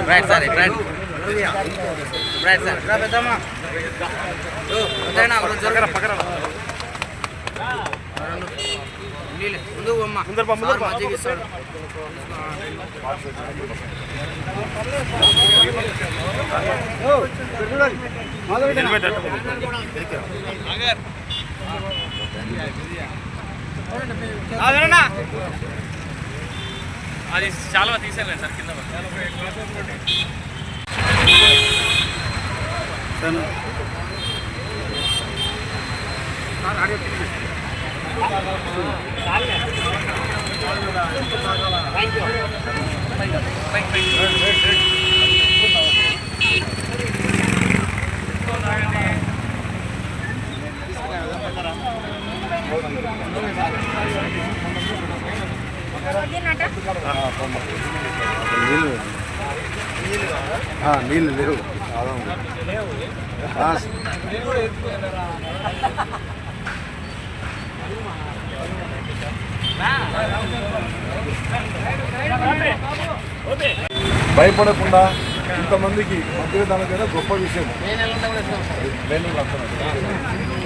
Right sir right right sir రా పెద్దమ్మా పక్కన పక్కన ముందు అమ్మ ముందర మజ్జిగ ఇస్తాడు అది చాలా తీసాను సార్ కింద నీళ్ళు లేవు భయపడకుండా ఇంతమందికి మధ్యదానం చేయడం గొప్ప విషయం. మే నెల అంతా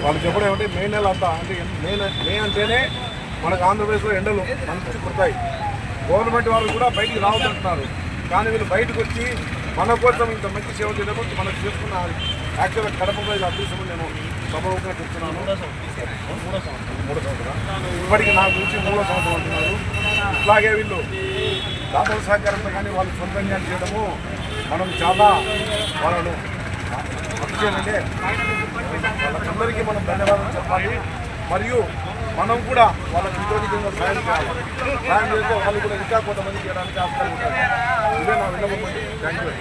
వాళ్ళు చెప్పడం ఏమంటే మే నెల అంతా అంటే మే అంటేనే మనకు ఆంధ్రప్రదేశ్లో ఎండలు మనకు పుడతాయి. గవర్నమెంట్ వాళ్ళు కూడా బయటికి రావద్దంటున్నారు. కానీ వీళ్ళు బయటకు వచ్చి మన కోసం ఇంత మంచి సేవ చేయడం మనకు చేసుకున్న యాక్చువల్గా కడపలో ఇది అదృష్టం నేను సభగా చెప్తున్నాను. 3 సంవత్సరం ఇప్పటికీ నా గురించి 3వ సంవత్సరం అంటున్నారు. ఇట్లాగే వీళ్ళు దాతల సహకారంతో కానీ వాళ్ళు సొంతంగా చేయడము మనం చాలా వాళ్ళను చేయాలంటే వాళ్ళందరికీ మనం ధన్యవాదాలు చెప్పాలి. మరియు మనం కూడా వాళ్ళకి ఇంకోటిగా సాయం చేయాలి. సాయం చేస్తే వాళ్ళు కూడా ఇంకా కొంతమంది చేయడానికి ఆస్కారం ఉంటుంది. ఇదే నా విన్నపం. Thank you.